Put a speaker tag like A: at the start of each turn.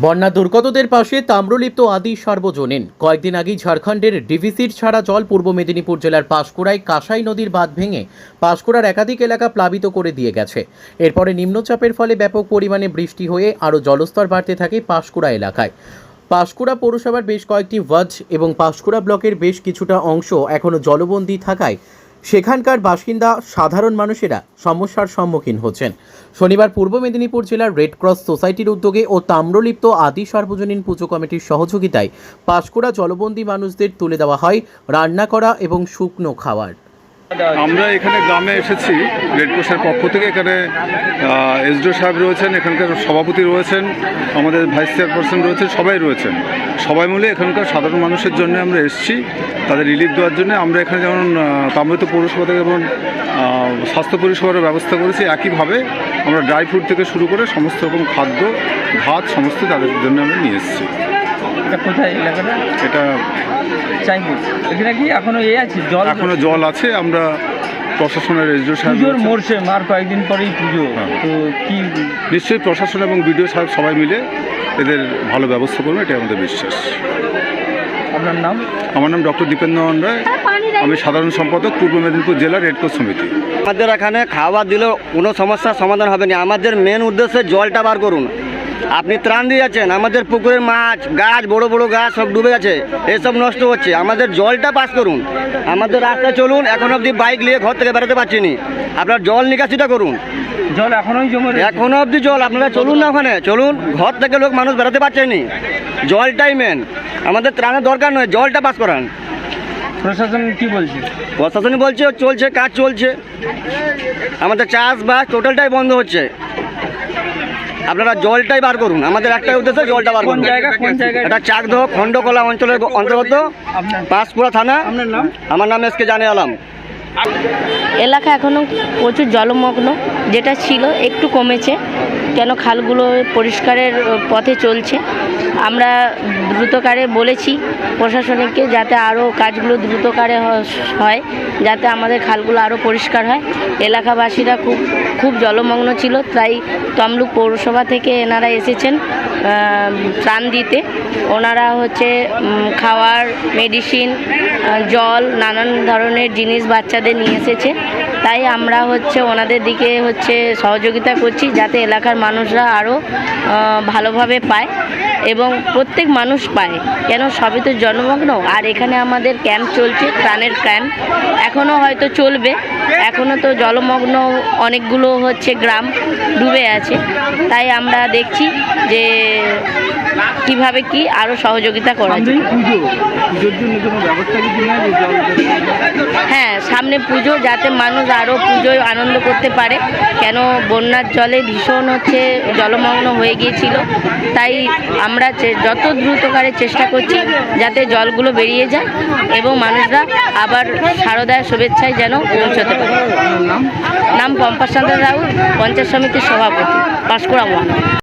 A: বন্যা দুর্গতদের পাশে তাম্রলিপ্ত আদি সার্বজনীন। কয়েকদিন আগেই ঝাড়খণ্ডের ডিভিসির ছাড়া জল পূর্ব মেদিনীপুর জেলার পাঁশকুড়ায় কাঁসাই নদীর বাঁধ ভেঙে পাঁশকুড়ার একাধিক এলাকা প্লাবিত করে দিয়ে গেছে। এরপরে নিম্নচাপের ফলে ব্যাপক পরিমাণে বৃষ্টি হয়ে আরও জলস্তর বাড়তে থাকে পাঁশকুড়া এলাকায়। পাঁশকুড়া পৌরসভার বেশ কয়েকটি ওয়ার্ড এবং পাঁশকুড়া ব্লকের বেশ কিছুটা অংশ এখনও জলবন্দী থাকায় সেখানকার বাসিন্দা সাধারণ মানুষেরা সমস্যার সম্মুখীন হচ্ছেন। শনিবার পূর্ব মেদিনীপুর জেলার রেড ক্রস সোসাইটির উদ্যোগে ও তাম্রলিপ্ত আদি সার্বজনীন পুজো কমিটির সহযোগিতায় পাঁশকুড়া জলবন্দী মানুষদের তুলে দেওয়া হয় রান্না করা এবং শুকনো খাবার।
B: আমরা এখানে গ্রামে এসেছি রেড ক্রসের পক্ষ থেকে। এখানে এসডিও সাহেব রয়েছেন, এখানকার সভাপতি রয়েছেন, আমাদের ভাইস চেয়ারপারসন রয়েছেন, সবাই রয়েছেন। সবাই মিলে এখানকার সাধারণ মানুষের জন্য আমরা এসেছি, তাদের রিলিফ দেওয়ার জন্য। আমরা এখানে যেমন তাম্রলিপ্ত পৌরসভা থেকে যেমন স্বাস্থ্য পরিষেবার ব্যবস্থা করেছি, একইভাবে আমরা ড্রাই ফ্রুট থেকে শুরু করে সমস্ত রকম খাদ্য, ভাত সমস্ত তাদের জন্য আমরা নিয়ে এসেছি।
C: এটা কোথায় এলাকাটা?
B: এটা
C: চাইপুর। এখানে কি এখনো আছে জল?
B: এখনো জল আছে। আমরা প্রশাসনের এসডিও সাহেব
C: পুজোর মোড়ছে মার কয়েকদিন পরেই পুজো, তো কি
B: নিশ্চয়ই প্রশাসন এবং বিডিও সাহেব সবাই মিলে এদের ভালো ব্যবস্থা করবে, এটা আমাদের বিশ্বাস।
C: আপনার নাম?
B: আমার নাম ডক্টর দীপেন্দ্রন রায়, আমি সাধারণ সম্পাদক পূর্ব মেদিনীপুর জেলা রেড ক্রস সমিতি।
D: আমাদের এখানে খাওয়া দিলেও কোনো সমস্যার সমাধান হবে না। আমাদের মেন উদ্দেশ্য জলটা বার করুন। আপনি ত্রাণ দিয়ে যাচ্ছেন, আমাদের পুকুরের মাছ, গাছ, বড় বড় গাছ সব ডুবে যাচ্ছে, এসব নষ্ট হচ্ছে। আমাদের জলটা পাস করুন, আমাদের রাস্তায় চলুন। এখন অবধি বাইক নিয়ে ঘর থেকে বেরোতে পারছি না। আপনার জল নিকাশিটা করুন।
C: জল এখনোই জমে
D: এখনো অবধি জল। আপনারা চলুন না, ওখানে চলুন। ঘর থেকে লোক মানুষ বেরোতে পারছে না। জলটাই মেন, আমাদের ত্রাণের দরকার নয়, জলটা পাস করান।
C: প্রশাসন কি বলছে?
D: প্রশাসন বলছে চলছে, কাজ চলছে। আমাদের চাষবাস টোটালটাই বন্ধ হচ্ছে। আপনারা জলটাই বার করুন, আমাদের একটাই উদ্দেশ্য জলটা বার করুন।
C: কোন জায়গা?
D: এটা চাকদহ খণ্ডকোলা অঞ্চলের অন্তর্গত পাঁশকুড়া থানা।
C: আপনার নাম?
D: আমার নাম এসকে জানে আলম।
E: এলাকা এখনও প্রচুর জলমগ্ন, যেটা ছিল একটু কমেছে, কেন খালগুলো পরিষ্কারের পথে চলছে। আমরা দ্রুতকারে বলেছি প্রশাসনিককে যাতে আরও কাজগুলো দ্রুতকারে হয়, যাতে আমাদের খালগুলো আরও পরিষ্কার হয়। এলাকাবাসীরা খুব জলমগ্ন ছিল, তাই তমলুক পৌরসভা থেকে এনারা এসেছেন ত্রাণ দিতে। ওনারা খাওয়ার, মেডিসিন, জল, নানান ধরনের জিনিস বাচ্চাদের নিয়ে এসেছে। তাই আমরা ওনাদের দিকে সহযোগিতা করছি, যাতে এলাকার মানুষরা আরও ভালোভাবে পায় এবং প্রত্যেক মানুষ পায়, কেন সবই তো জলমগ্ন। আর এখানে আমাদের ক্যাম্প চলছে, ত্রাণের ক্যাম্প এখনও হয়তো চলবে। এখনও তো জলমগ্ন অনেকগুলো গ্রাম ডুবে আছে। তাই আমরা দেখছি যে কিভাবে কি আরও সহযোগিতা করা যায়। হ্যাঁ, সামনে পুজো, যাতে মানুষ আরও পুজোয় আনন্দ করতে পারে, কেন বন্যার জলে ভীষণ জলমগ্ন হয়ে গিয়েছিল। তাই আমরা যত দ্রুতকারে চেষ্টা করছি যাতে জলগুলো বেরিয়ে যায় এবং মানুষরা আবার শারদার শুভেচ্ছায় যেন পৌঁছতে পারে। নাম পম্পা চন্দ্র রাউত, পঞ্চায়েত সমিতির সভাপতি, পাঁশকুড়া ওয়ান।